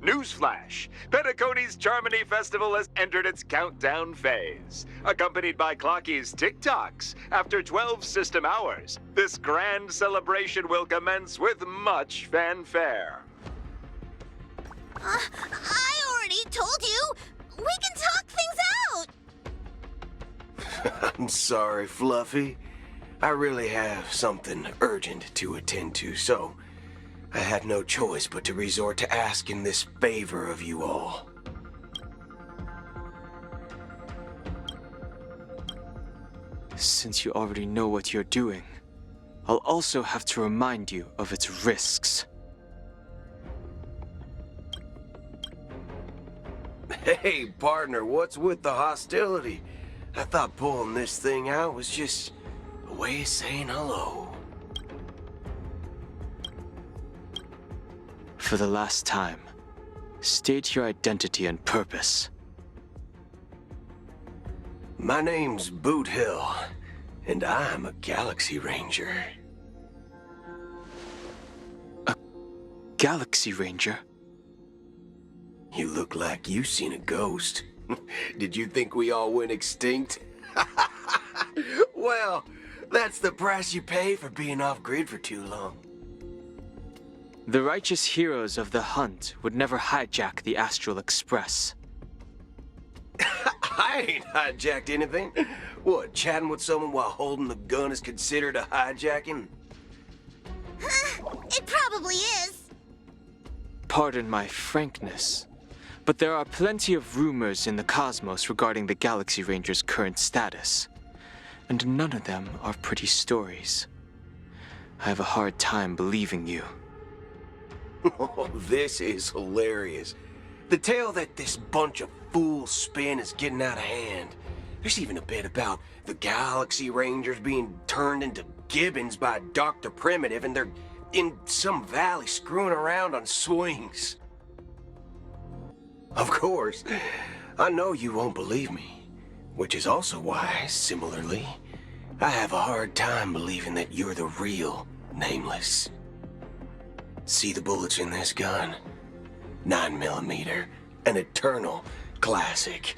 Newsflash! Penacony's Charmony Festival has entered its countdown phase. Accompanied by Clocky's TikToks, after 12 system hours, this grand celebration will commence with much fanfare. I already told you! We can talk things out! I'm sorry, Fluffy. I really have something urgent to attend to, so I had no choice but to resort to asking this favor of you all. Since you already know what you're doing, I'll also have to remind you of its risks. Hey, partner, what's with the hostility? I thought pulling this thing out was just a way of saying hello. For the last time, state your identity and purpose. My name's Boot Hill, and I'm a Galaxy Ranger. A Galaxy Ranger? You look like you seen a ghost. Did you think we all went extinct? Well, that's the price you pay for being off-grid for too long. The righteous heroes of the hunt would never hijack the Astral Express. I ain't hijacked anything. What, chatting with someone while holding the gun is considered a hijacking? It probably is. Pardon my frankness, but there are plenty of rumors in the cosmos regarding the Galaxy Ranger's current status, and none of them are pretty stories. I have a hard time believing you. Oh, this is hilarious. The tale that this bunch of fools spin is getting out of hand. There's even a bit about the Galaxy Rangers being turned into gibbons by Dr. Primitive, and they're in some valley screwing around on swings. Of course, I know you won't believe me, which is also why, similarly, I have a hard time believing that you're the real Nameless. See the bullets in this gun? 9mm, an eternal classic.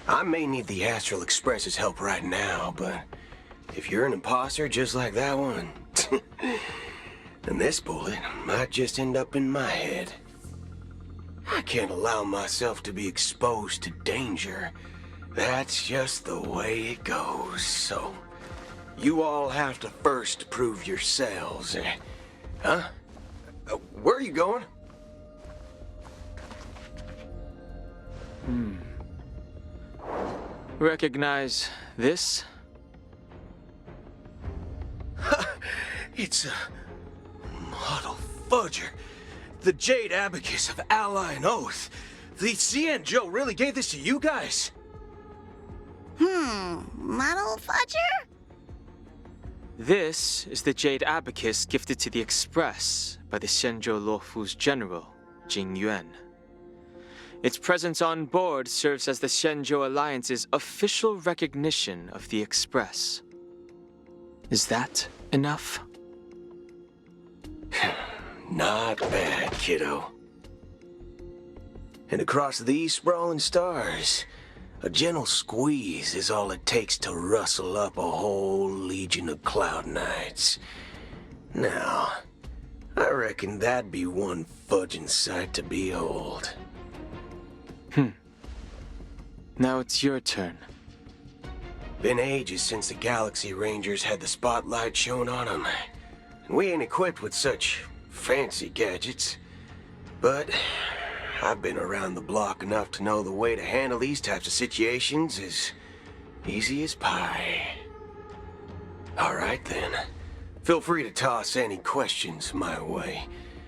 I may need the Astral Express's help right now, but if you're an imposter just like that one, then this bullet might just end up in my head. I can't allow myself to be exposed to danger. That's just the way it goes, so you all have to first prove yourselves. Huh? Where are you going? Recognize this? It's a model fudger. The Jade Abacus of Ally and Oath. The CN Joe really gave this to you guys? Model fudger? This is the Jade Abacus gifted to the Express by the Shenzhou Luofu's general, Jing Yuan. Its presence on board serves as the Shenzhou Alliance's official recognition of the Express. Is that enough? Not bad, kiddo. And across these sprawling stars, a gentle squeeze is all it takes to rustle up a whole legion of Cloud Knights. Now, I reckon that'd be one fudging sight to behold. Now it's your turn. Been ages since the Galaxy Rangers had the spotlight shown on them. And we ain't equipped with such fancy gadgets. But I've been around the block enough to know the way to handle these types of situations is easy as pie. Alright then. Feel free to toss any questions my way.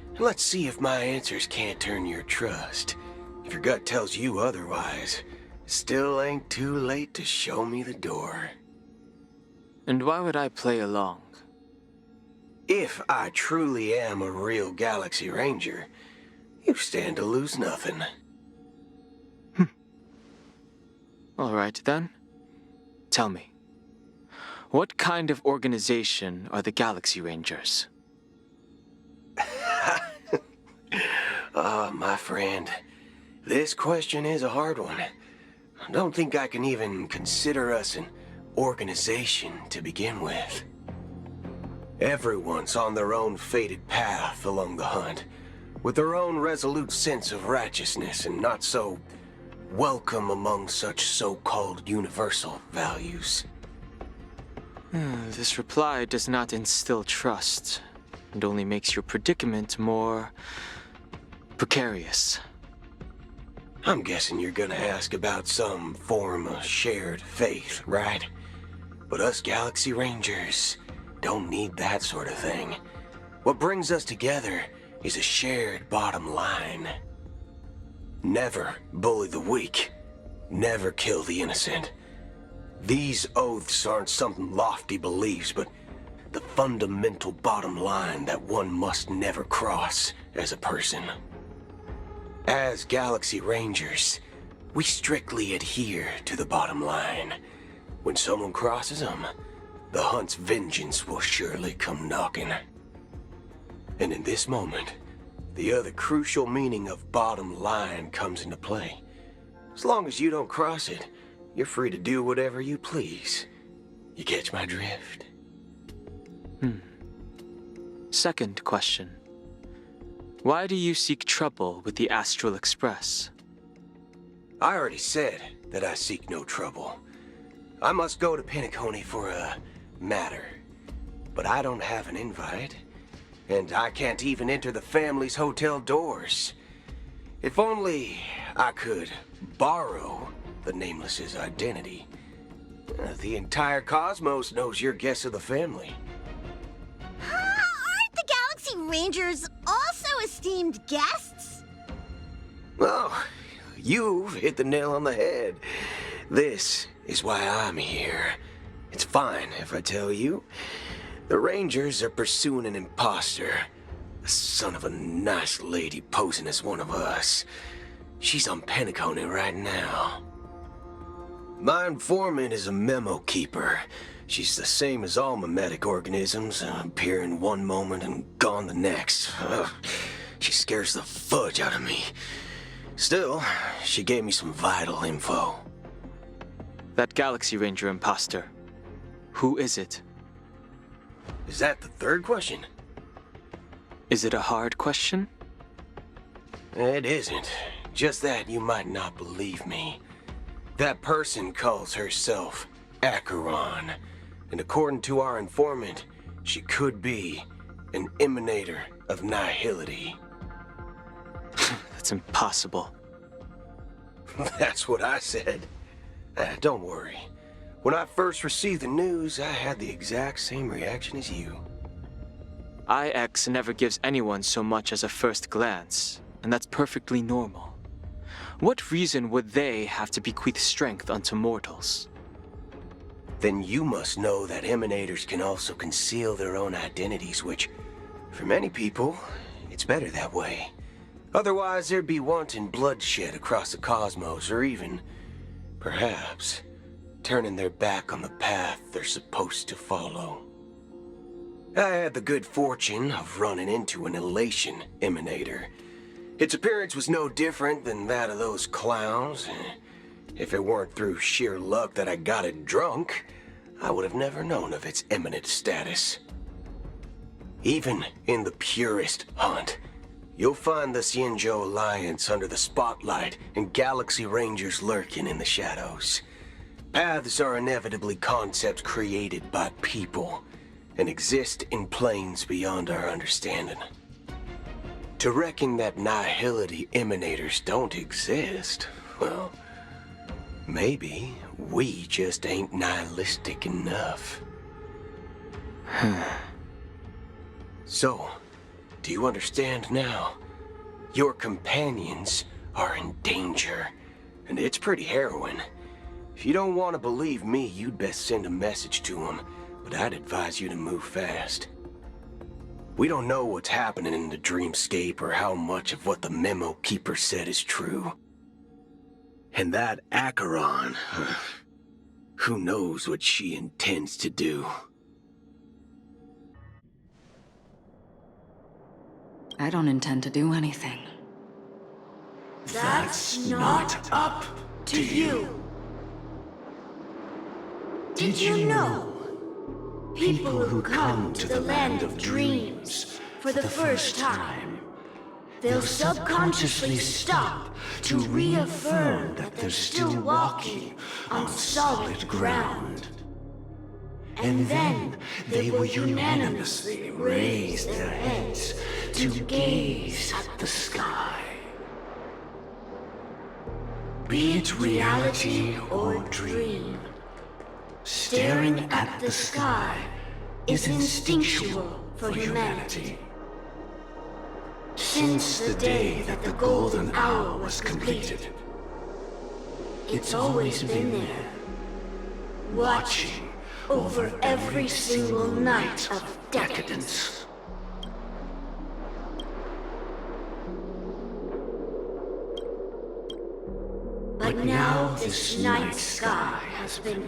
And let's see if my answers can't turn your trust. If your gut tells you otherwise, still ain't too late to show me the door. And why would I play along? If I truly am a real Galaxy Ranger, you stand to lose nothing. All right then. Tell me, what kind of organization are the Galaxy Rangers? Oh, my friend, This question is a hard one. I don't think I can even consider us an organization to begin with. Everyone's on their own fated path along the hunt, with their own resolute sense of righteousness and not so welcome among such so-called universal values. This reply does not instill trust, and only makes your predicament more precarious. I'm guessing you're gonna ask about some form of shared faith, right? But us Galaxy Rangers don't need that sort of thing. What brings us together is a shared bottom line. Never bully the weak. Never kill the innocent. These oaths aren't some lofty beliefs, but the fundamental bottom line that one must never cross as a person. As Galaxy Rangers, we strictly adhere to the bottom line. When someone crosses them, the hunt's vengeance will surely come knocking. And in this moment, the other crucial meaning of bottom line comes into play. As long as you don't cross it, you're free to do whatever you please. You catch my drift? Second question. Why do you seek trouble with the Astral Express? I already said that I seek no trouble. I must go to Penacony for a matter. But I don't have an invite. And I can't even enter the family's hotel doors. If only I could borrow the Nameless's identity. The entire cosmos knows you're guests of the family. Aren't the Galaxy Rangers also esteemed guests? Oh, you've hit the nail on the head. This is why I'm here. It's fine if I tell you. The Rangers are pursuing an imposter. A son of a nice lady posing as one of us. She's on Penacony right now. My informant is a memo keeper. She's the same as all mimetic organisms, appearing one moment and gone the next. Ugh, she scares the fudge out of me. Still, she gave me some vital info. That Galaxy Ranger imposter. Who is it? Is that the third question? Is it a hard question? It isn't. Just that you might not believe me. That person calls herself Acheron. And according to our informant, she could be an emanator of nihility. That's impossible. That's what I said. Don't worry. When I first received the news, I had the exact same reaction as you. IX never gives anyone so much as a first glance, and that's perfectly normal. What reason would they have to bequeath strength unto mortals? Then you must know that emanators can also conceal their own identities, which, for many people, it's better that way. Otherwise, there'd be wanton bloodshed across the cosmos, or even, perhaps, turning their back on the path they're supposed to follow. I had the good fortune of running into an elation emanator. Its appearance was no different than that of those clowns. If it weren't through sheer luck that I got it drunk, I would have never known of its eminent status. Even in the purest hunt, you'll find the Xianzhou Alliance under the spotlight and Galaxy Rangers lurking in the shadows. Paths are inevitably concepts created by people and exist in planes beyond our understanding. To reckon that nihility emanators don't exist, well, maybe we just ain't nihilistic enough. So, do you understand now? Your companions are in danger, and it's pretty harrowing. If you don't want to believe me, you'd best send a message to them, but I'd advise you to move fast. We don't know what's happening in the dreamscape or how much of what the memo keeper said is true. And that Acheron, who knows what she intends to do? I don't intend to do anything. That's not up to you. Did you know? People who come to the land of dreams for the first time, they'll subconsciously stop to reaffirm that they're still walking on solid ground. And then they will unanimously raise their heads to gaze at the sky. Be it reality or dream, staring at the sky is instinctual for humanity. Since the day that the golden hour was completed, it's always been there, watching over every single night of decadence. But now this night sky has been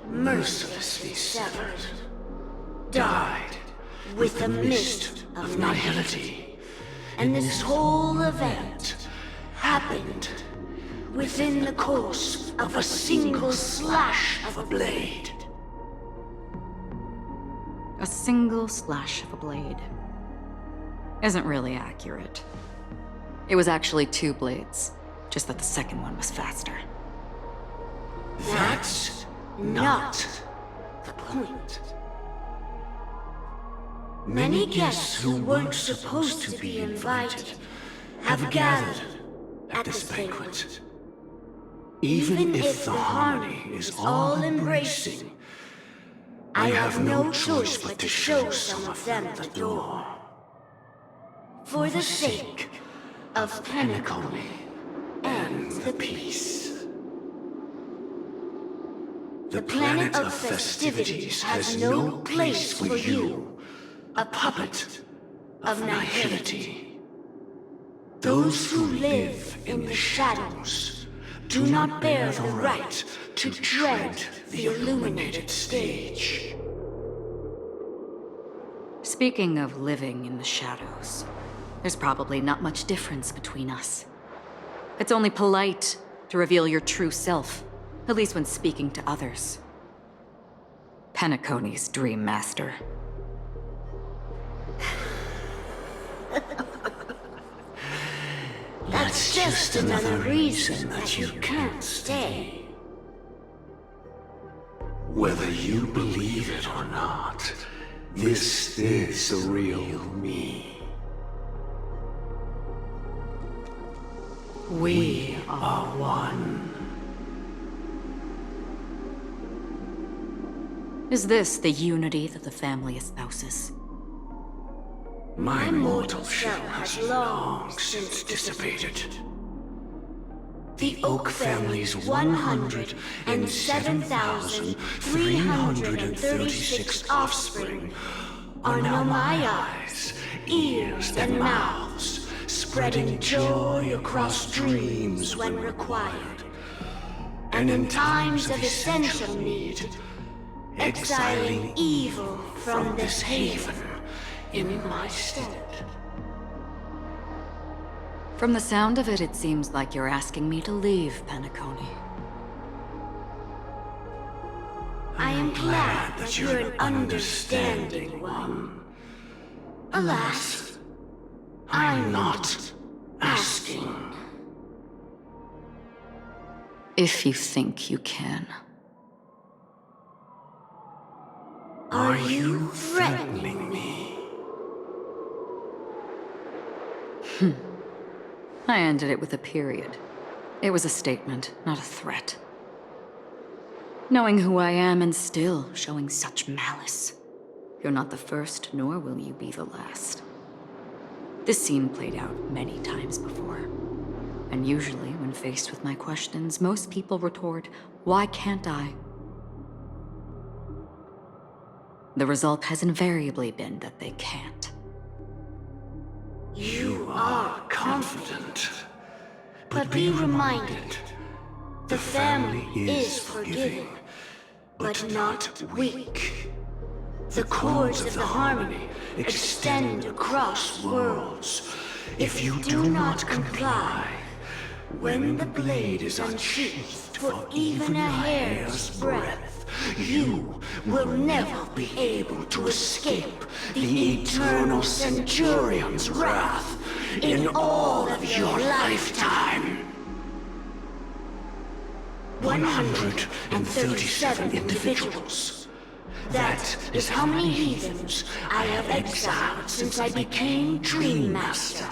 mercilessly severed, dyed with the mist of nihility, and this whole event happened within the course of a single slash of a blade. A single slash of a blade isn't really accurate. It was actually 2 blades, just that the second one was faster. That's not the point. Many guests who weren't supposed to be invited have gathered at this banquet. Even if the harmony is all-embracing, I have no choice but to show some of them the door. For the sake of Penacony and the peace. The planet of festivities has no place for you, a puppet of nihility. Those who live in the shadows do not bear the right to tread the illuminated stage. Speaking of living in the shadows, there's probably not much difference between us. It's only polite to reveal your true self, at least when speaking to others. Penacony's Dream Master. That's just another reason that you can't stay. Whether you believe it or not, this is the real me. We are one. Is this the unity that the family espouses? My mortal shell has long since dissipated. The Oak family's 107,336 offspring are now my eyes, ears, and mouths, spreading joy across dreams when required, and in times of essential need, exiling evil from this haven in my stead. From the sound of it, it seems like you're asking me to leave Penacony. I am glad that you're an understanding one. Alas, I'm not asking. If you think you can. Are you threatening me? I ended it with a period. It was a statement, not a threat. Knowing who I am and still showing such malice. You're not the first, nor will you be the last. This scene played out many times before. And usually, when faced with my questions, most people retort, "Why can't I?" The result has invariably been that they can't. You are confident. But be reminded, the family is forgiving, but not weak. The cords of the harmony extend across worlds. If you do not comply, When the blade is unsheathed for even a hair's breadth, you will never be able to escape the eternal Centurion's wrath in all of your lifetime. 137 individuals. That is how many heathens I have exiled since I became Dream Master.